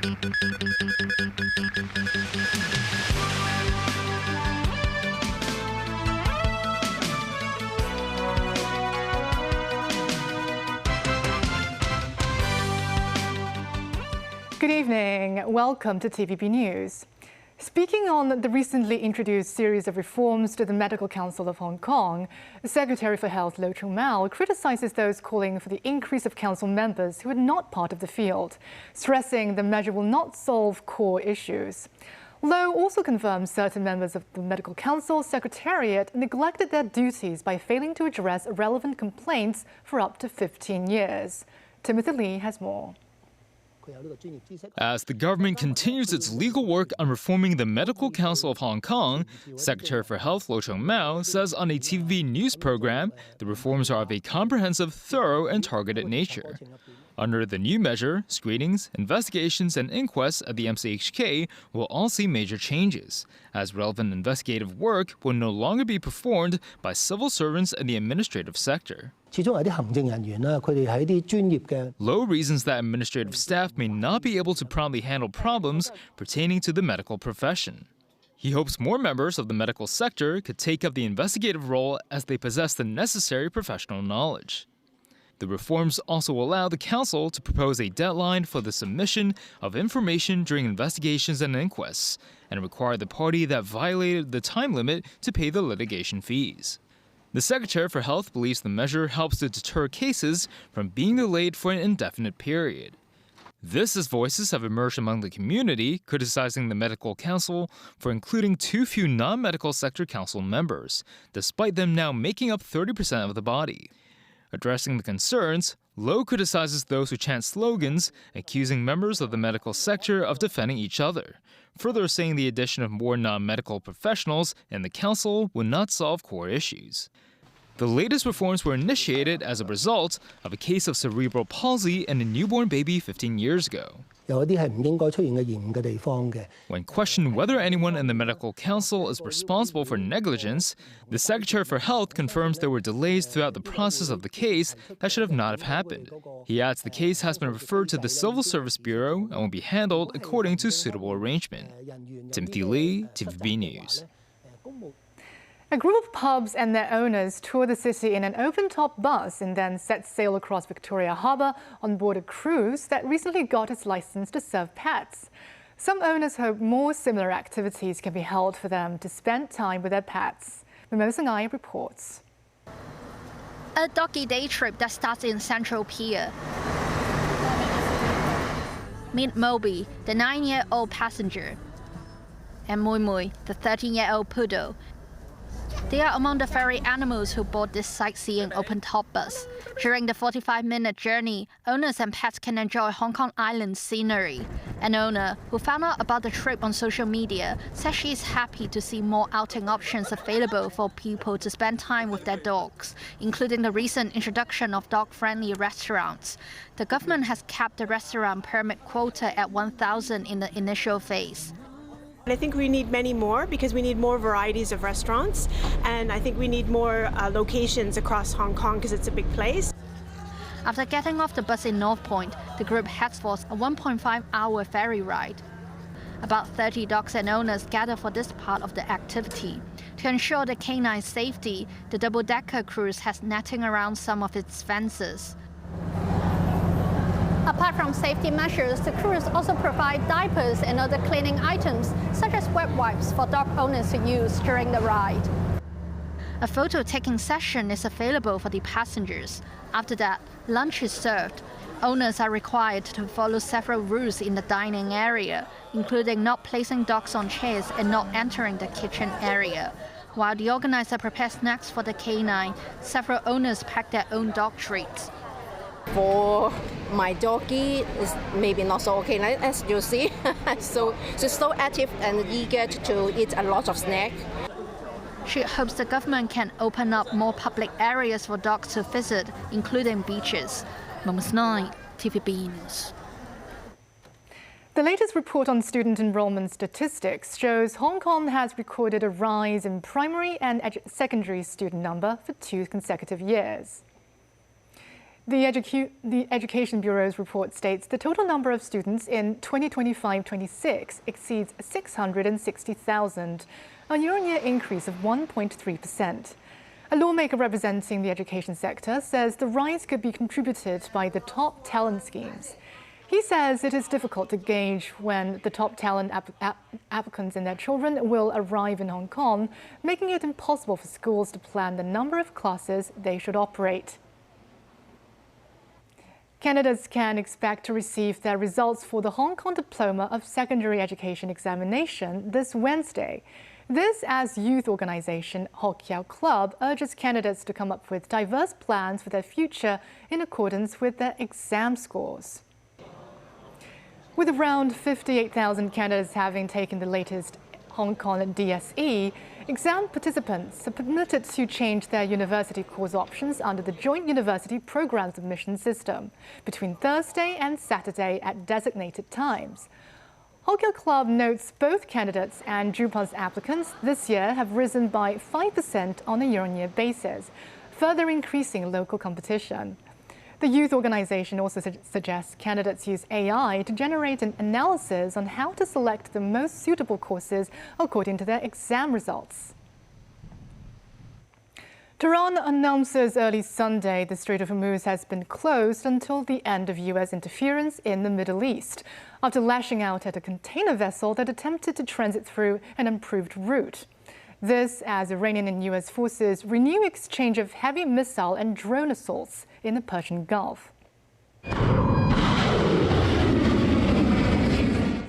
Good evening. Welcome to TVB News. Speaking on the recently introduced series of reforms to the Medical Council of Hong Kong, Secretary for Health Lo Chung-mau criticizes those calling for the increase of council members who are not part of the field, stressing the measure will not solve core issues. Lo also confirms certain members of the Medical Council Secretariat neglected their duties by failing to address relevant complaints for up to 15 years. Timothy Lee has more. As the government continues its legal work on reforming the Medical Council of Hong Kong, Secretary for Health Lo Chung-mau says on a TVB news program the reforms are of a comprehensive, thorough, and targeted nature. Under the new measure, screenings, investigations, and inquests at the MCHK will all see major changes, as relevant investigative work will no longer be performed by civil servants in the administrative sector. Lo reasons that administrative staff may not be able to promptly handle problems pertaining to the medical profession. He hopes more members of the medical sector could take up the investigative role as they possess the necessary professional knowledge. The reforms also allow the Council to propose a deadline for the submission of information during investigations and inquests, and require the party that violated the time limit to pay the litigation fees. The Secretary for Health believes the measure helps to deter cases from being delayed for an indefinite period. This as voices have emerged among the community criticizing the Medical Council for including too few non-medical sector council members, despite them now making up 30% of the body. Addressing the concerns, Lo criticizes those who chant slogans, accusing members of the medical sector of defending each other, further saying the addition of more non-medical professionals in the council will not solve core issues. The latest reforms were initiated as a result of a case of cerebral palsy in a newborn baby 15 years ago. When questioned whether anyone in the Medical Council is responsible for negligence, the Secretary for Health confirms there were delays throughout the process of the case that should not have happened. He adds the case has been referred to the Civil Service Bureau and will be handled according to suitable arrangement. Timothy Lee, TVB News. A group of pubs and their owners toured the city in an open-top bus and then set sail across Victoria Harbour on board a cruise that recently got its license to serve pets. Some owners hope more similar activities can be held for them to spend time with their pets. Mimosa Ngai reports. A doggy day trip that starts in Central Pier. Meet Moby, the 9-year-old passenger, and Mui Mui, the 13-year-old poodle. They are among the very animals who board this sightseeing open-top bus. During the 45-minute journey, owners and pets can enjoy Hong Kong Island's scenery. An owner who found out about the trip on social media says she is happy to see more outing options available for people to spend time with their dogs, including the recent introduction of dog-friendly restaurants. The government has capped the restaurant permit quota at 1,000 in the initial phase. I think we need many more because we need more varieties of restaurants, and I think we need more locations across Hong Kong because it's a big place. After getting off the bus in North Point, the group heads for a 1.5-hour ferry ride. About 30 dogs and owners gather for this part of the activity. To ensure the canine safety, the double-decker cruise has netting around some of its fences. Apart from safety measures, the cruise also provides diapers and other cleaning items, such as wet wipes for dog owners to use during the ride. A photo-taking session is available for the passengers. After that, lunch is served. Owners are required to follow several rules in the dining area, including not placing dogs on chairs and not entering the kitchen area. While the organizer prepares snacks for the canine, several owners pack their own dog treats. For my doggy, it's maybe not so okay, as you see. So she's so active and eager to eat a lot of snack. She hopes the government can open up more public areas for dogs to visit, including beaches. Mimosa Ngai, TVB News. The latest report on student enrollment statistics shows Hong Kong has recorded a rise in primary and secondary student number for 2 consecutive years. The Education Bureau's report states the total number of students in 2025-26 exceeds 660,000, a year-on-year increase of 1.3%. A lawmaker representing the education sector says the rise could be contributed by the top talent schemes. He says it is difficult to gauge when the top talent applicants and their children will arrive in Hong Kong, making it impossible for schools to plan the number of classes they should operate. Candidates can expect to receive their results for the Hong Kong Diploma of Secondary Education examination this Wednesday. This as youth organisation Hock Kiao Club urges candidates to come up with diverse plans for their future in accordance with their exam scores. With around 58,000 candidates having taken the latest Hong Kong DSE, exam participants are permitted to change their university course options under the Joint University Programme Submission System between Thursday and Saturday at designated times. Hock Kiao Club notes both candidates and JUL applicants this year have risen by 5% on a year-on-year basis, further increasing local competition. The youth organisation also suggests candidates use AI to generate an analysis on how to select the most suitable courses according to their exam results. Tehran announces early Sunday the Strait of Hormuz has been closed until the end of U.S. interference in the Middle East, after lashing out at a container vessel that attempted to transit through an improved route. This as Iranian and U.S. forces renew exchange of heavy missile and drone assaults in the Persian Gulf.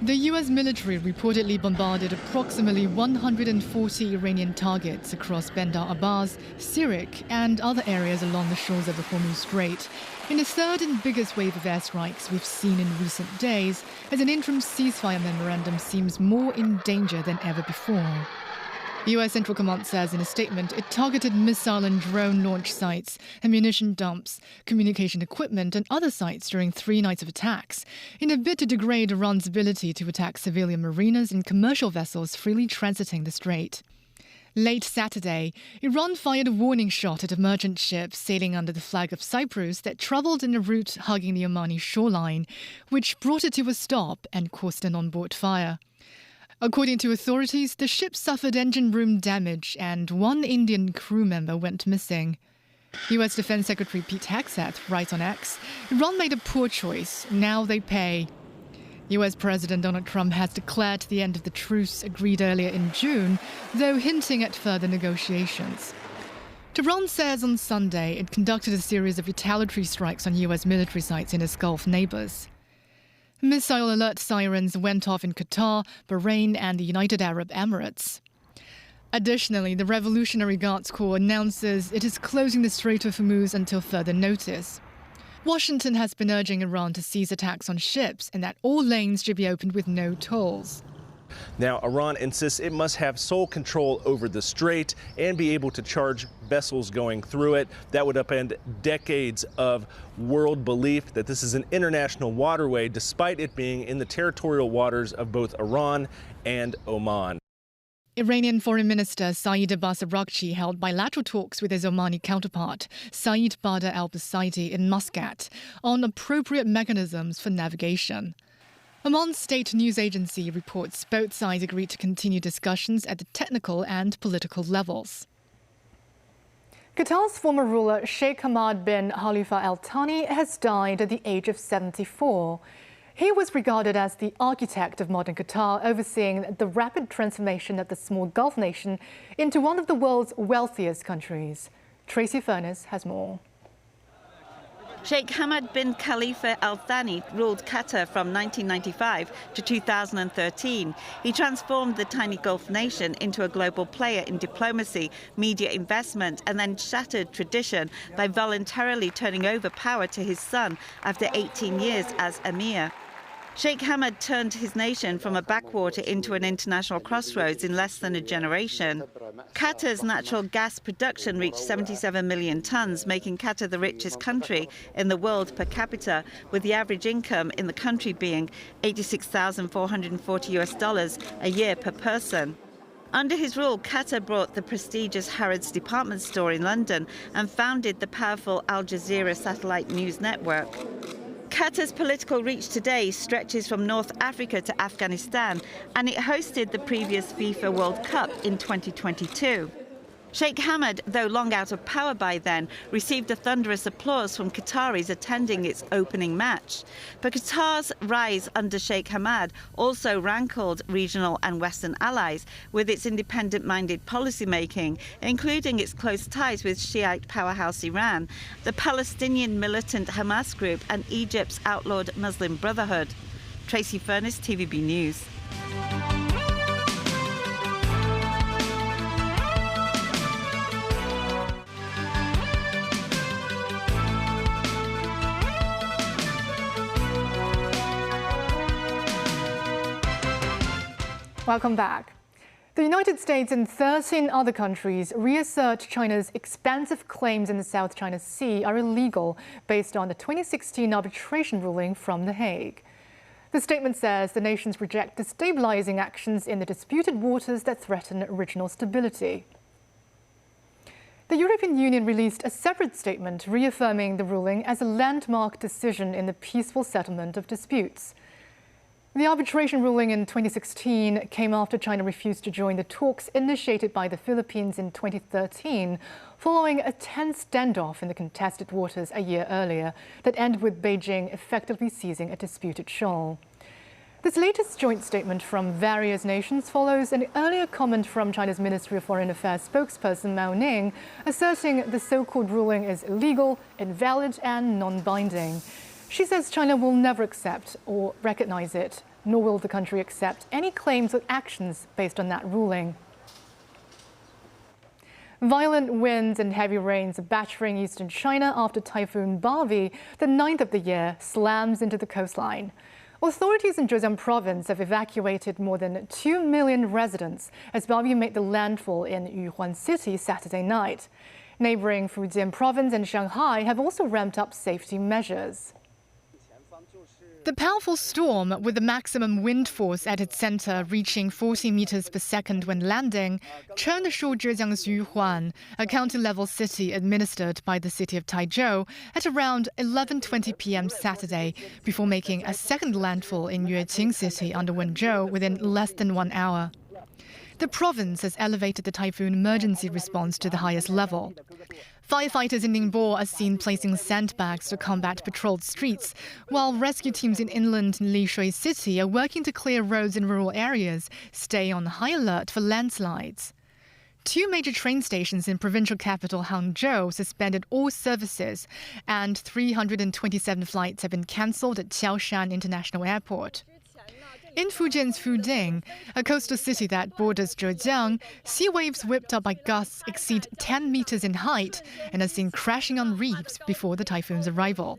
The U.S. military reportedly bombarded approximately 140 Iranian targets across Bandar Abbas, Sirik, and other areas along the shores of the Hormuz Strait, in the third and biggest wave of airstrikes we've seen in recent days, as an interim ceasefire memorandum seems more in danger than ever before. The U.S. Central Command says in a statement it targeted missile and drone launch sites, ammunition dumps, communication equipment and other sites during 3 nights of attacks, in a bid to degrade Iran's ability to attack civilian marinas and commercial vessels freely transiting the strait. Late Saturday, Iran fired a warning shot at a merchant ship sailing under the flag of Cyprus that travelled in a route hugging the Omani shoreline, which brought it to a stop and caused an onboard fire. According to authorities, the ship suffered engine room damage and 1 Indian crew member went missing. U.S. Defense Secretary Pete Hegseth writes on X, Iran made a poor choice. Now they pay. U.S. President Donald Trump has declared the end of the truce agreed earlier in June, though hinting at further negotiations. Tehran says on Sunday it conducted a series of retaliatory strikes on U.S. military sites in its Gulf neighbours. Missile alert sirens went off in Qatar, Bahrain and the United Arab Emirates. Additionally, the Revolutionary Guards Corps announces it is closing the Strait of Hormuz until further notice. Washington has been urging Iran to cease attacks on ships and that all lanes should be opened with no tolls. Now, Iran insists it must have sole control over the strait and be able to charge vessels going through it. That would upend decades of world belief that this is an international waterway, despite it being in the territorial waters of both Iran and Oman. Iranian Foreign Minister Saeed Abbas Araghchi held bilateral talks with his Omani counterpart, Saeed Badr al-Busaidi, in Muscat on appropriate mechanisms for navigation. Oman's state news agency reports both sides agreed to continue discussions at the technical and political levels. Qatar's former ruler Sheikh Hamad bin Khalifa Al Thani has died at the age of 74. He was regarded as the architect of modern Qatar, overseeing the rapid transformation of the small Gulf nation into one of the world's wealthiest countries. Tracy Furness has more. Sheikh Hamad bin Khalifa Al Thani ruled Qatar from 1995 to 2013. He transformed the tiny Gulf nation into a global player in diplomacy, media investment, and then shattered tradition by voluntarily turning over power to his son after 18 years as emir. Sheikh Hamad turned his nation from a backwater into an international crossroads in less than a generation. Qatar's natural gas production reached 77 million tons, making Qatar the richest country in the world per capita, with the average income in the country being $86,440 a year per person. Under his rule, Qatar bought the prestigious Harrods department store in London and founded the powerful Al Jazeera satellite news network. Qatar's political reach today stretches from North Africa to Afghanistan, and it hosted the previous FIFA World Cup in 2022. Sheikh Hamad, though long out of power by then, received a thunderous applause from Qataris attending its opening match. But Qatar's rise under Sheikh Hamad also rankled regional and Western allies with its independent-minded policymaking, including its close ties with Shiite powerhouse Iran, the Palestinian militant Hamas group, and Egypt's outlawed Muslim Brotherhood. Tracy Furness, TVB News. Welcome back. The United States and 13 other countries reassert China's expansive claims in the South China Sea are illegal based on the 2016 arbitration ruling from The Hague. The statement says the nations reject destabilizing actions in the disputed waters that threaten regional stability. The European Union released a separate statement reaffirming the ruling as a landmark decision in the peaceful settlement of disputes. The arbitration ruling in 2016 came after China refused to join the talks initiated by the Philippines in 2013, following a tense standoff in the contested waters a year earlier that ended with Beijing effectively seizing a disputed shoal. This latest joint statement from various nations follows an earlier comment from China's Ministry of Foreign Affairs spokesperson Mao Ning, asserting the so-called ruling is illegal, invalid and non-binding. She says China will never accept or recognize it, nor will the country accept any claims or actions based on that ruling. Violent winds and heavy rains are battering eastern China after Typhoon Bavi, the 9th of the year, slams into the coastline. Authorities in Zhejiang province have evacuated more than 2 million residents as Bavi made the landfall in Yuhuan City Saturday night. Neighboring Fujian province and Shanghai have also ramped up safety measures. The powerful storm, with the maximum wind force at its center reaching 40 meters per second when landing, churned ashore Zhejiang's Yuhuan, a county-level city administered by the city of Taizhou, at around 11:20 p.m. Saturday, before making a second landfall in Yueqing City under Wenzhou within less than 1 hour. The province has elevated the typhoon emergency response to the highest level. Firefighters in Ningbo are seen placing sandbags to combat patrolled streets, while rescue teams in inland Lishui City are working to clear roads in rural areas, staying on high alert for landslides. 2 major train stations in provincial capital Hangzhou suspended all services, and 327 flights have been cancelled at Qiaoshan International Airport. In Fujian's Fuding, a coastal city that borders Zhejiang, sea waves whipped up by gusts exceed 10 meters in height and are seen crashing on reefs before the typhoon's arrival.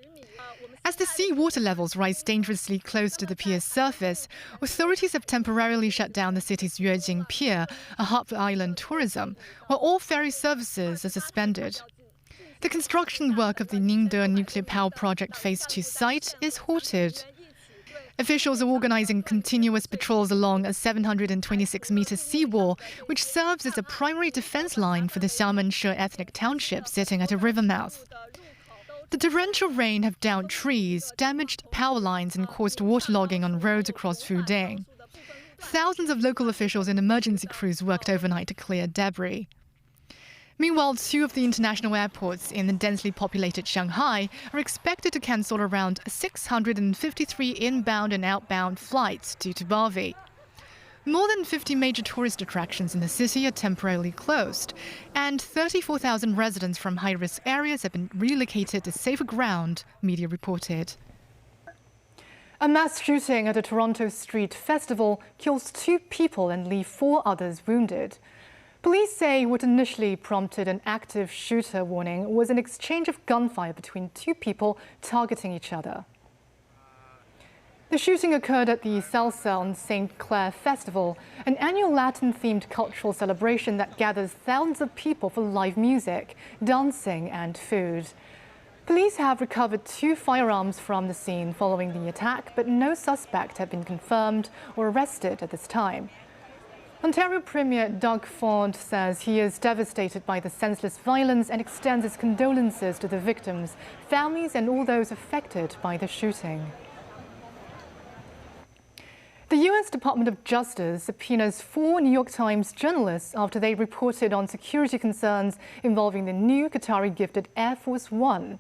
As the sea water levels rise dangerously close to the pier's surface, authorities have temporarily shut down the city's Yuejing Pier, a hub for island tourism, while all ferry services are suspended. The construction work of the Ningde nuclear power project Phase 2 site is halted. Officials are organizing continuous patrols along a 726-meter seawall, which serves as a primary defense line for the Xiamen-She ethnic township sitting at a river mouth. The torrential rain have downed trees, damaged power lines and caused waterlogging on roads across Fuding. Thousands of local officials and emergency crews worked overnight to clear debris. Meanwhile, 2 of the international airports in the densely populated Shanghai are expected to cancel around 653 inbound and outbound flights due to Bavi. More than 50 major tourist attractions in the city are temporarily closed, and 34,000 residents from high-risk areas have been relocated to safer ground, media reported. A mass shooting at a Toronto street festival kills 2 people and leaves 4 others wounded. Police say what initially prompted an active shooter warning was an exchange of gunfire between 2 people targeting each other. The shooting occurred at the Salsa on St. Clair Festival, an annual Latin-themed cultural celebration that gathers thousands of people for live music, dancing and food. Police have recovered 2 firearms from the scene following the attack, but no suspect have been confirmed or arrested at this time. Ontario Premier Doug Ford says he is devastated by the senseless violence and extends his condolences to the victims, families and all those affected by the shooting. The U.S. Department of Justice subpoenas 4 New York Times journalists after they reported on security concerns involving the new Qatari-gifted Air Force One.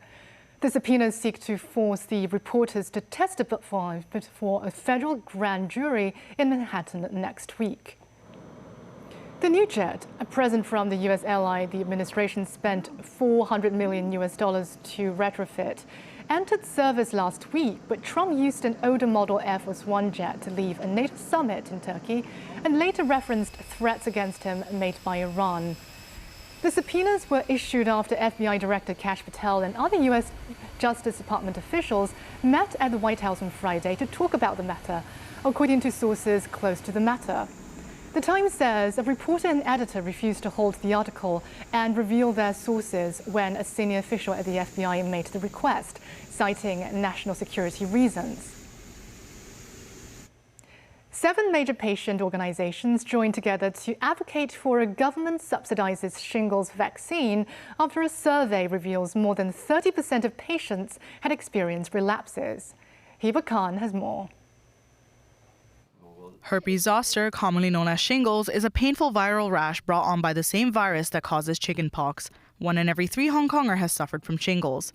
The subpoenas seek to force the reporters to testify before a federal grand jury in Manhattan next week. The new jet, a present from the U.S. ally the administration spent $400 million to retrofit, entered service last week, but Trump used an older model Air Force One jet to leave a NATO summit in Turkey and later referenced threats against him made by Iran. The subpoenas were issued after FBI Director Kash Patel and other U.S. Justice Department officials met at the White House on Friday to talk about the matter, according to sources close to the matter. The Times says a reporter and editor refused to hold the article and reveal their sources when a senior official at the FBI made the request, citing national security reasons. 7 major patient organizations joined together to advocate for a government subsidizes shingles vaccine after a survey reveals more than 30% of patients had experienced relapses. Hiba Khan has more. Herpes zoster, commonly known as shingles, is a painful viral rash brought on by the same virus that causes chickenpox. 1 in every 3 Hong Konger has suffered from shingles.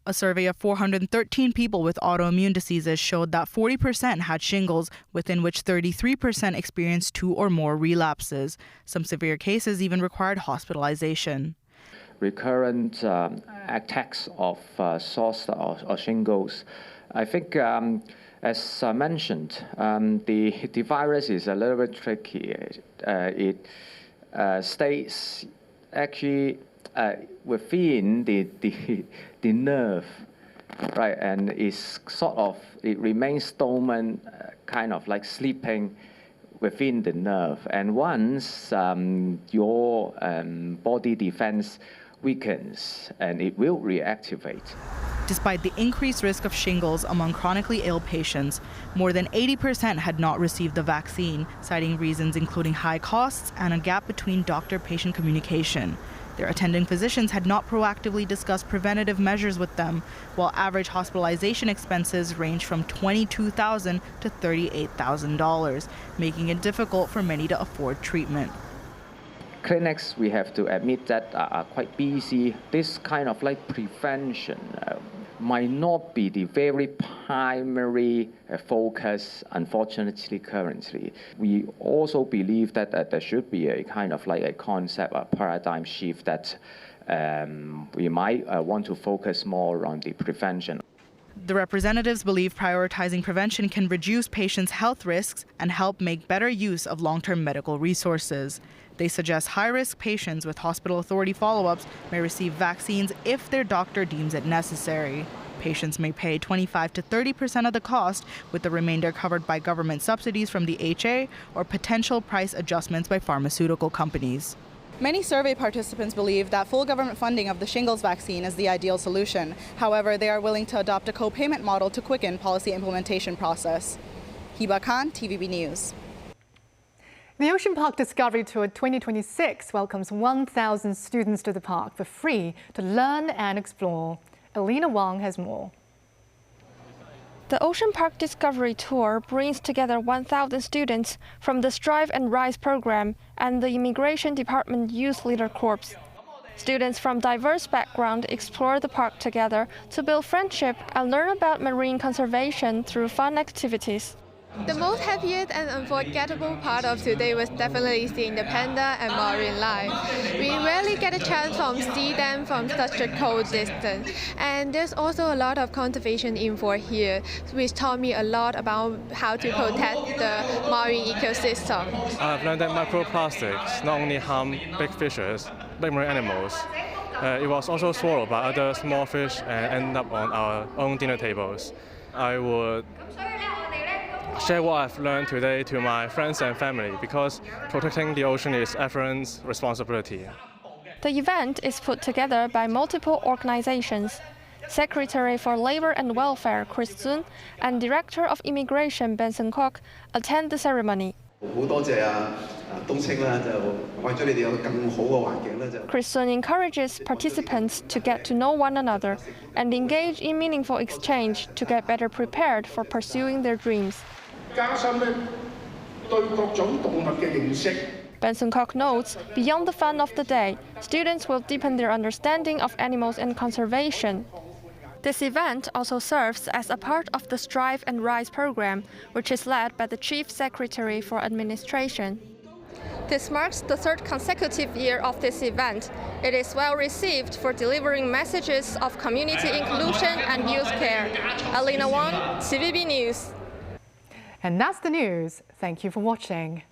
A survey of 413 people with autoimmune diseases showed that 40% had shingles, within which 33% experienced 2 or more relapses. Some severe cases even required hospitalization. Recurrent attacks of zoster or shingles. I think, as I mentioned, the virus is a little bit tricky. It stays actually within the nerve, right, and it's it remains dormant, kind of like sleeping within the nerve. And once your body defense weakens, and it will reactivate. Despite the increased risk of shingles among chronically ill patients, more than 80% had not received the vaccine, citing reasons including high costs and a gap between doctor-patient communication. Their attending physicians had not proactively discussed preventative measures with them, while average hospitalization expenses range from $22,000 to $38,000, making it difficult for many to afford treatment. Clinics, we have to admit that are quite busy. This kind of like prevention might not be the very primary focus, unfortunately, currently. We also believe that there should be a kind of like a concept, a paradigm shift that we might want to focus more on the prevention. The representatives believe prioritizing prevention can reduce patients' health risks and help make better use of long-term medical resources. They suggest high-risk patients with hospital authority follow-ups may receive vaccines if their doctor deems it necessary. Patients may pay 25% to 30% of the cost, with the remainder covered by government subsidies from the HA or potential price adjustments by pharmaceutical companies. Many survey participants believe that full government funding of the shingles vaccine is the ideal solution. However, they are willing to adopt a co-payment model to quicken policy implementation process. Hiba Khan, TVB News. The Ocean Park Discovery Tour 2026 welcomes 1,000 students to the park for free to learn and explore. Alina Wang has more. The Ocean Park Discovery Tour brings together 1,000 students from the Strive and Rise program and the Immigration Department Youth Leader Corps. Students from diverse backgrounds explore the park together to build friendship and learn about marine conservation through fun activities. The most happiest and unforgettable part of today was definitely seeing the panda and marine life. We rarely get a chance to see them from such a cold distance. And there's also a lot of conservation info here, which taught me a lot about how to protect the marine ecosystem. I've learned that microplastics not only harm big fishes, big marine animals, it was also swallowed by other small fish and end up on our own dinner tables. I would share what I've learned today to my friends and family, because protecting the ocean is everyone's responsibility. The event is put together by multiple organizations. Secretary for Labor and Welfare Chris Zun and Director of Immigration Benson Kwok attend the ceremony. Chris Sun encourages participants to get to know one another and engage in meaningful exchange to get better prepared for pursuing their dreams. Benson Koch notes, beyond the fun of the day, students will deepen their understanding of animals and conservation. This event also serves as a part of the Strive and Rise program, which is led by the Chief Secretary for Administration. This marks the third consecutive year of this event. It is well received for delivering messages of community inclusion and youth care. Alina Wang, TVB News. And that's the news. Thank you for watching.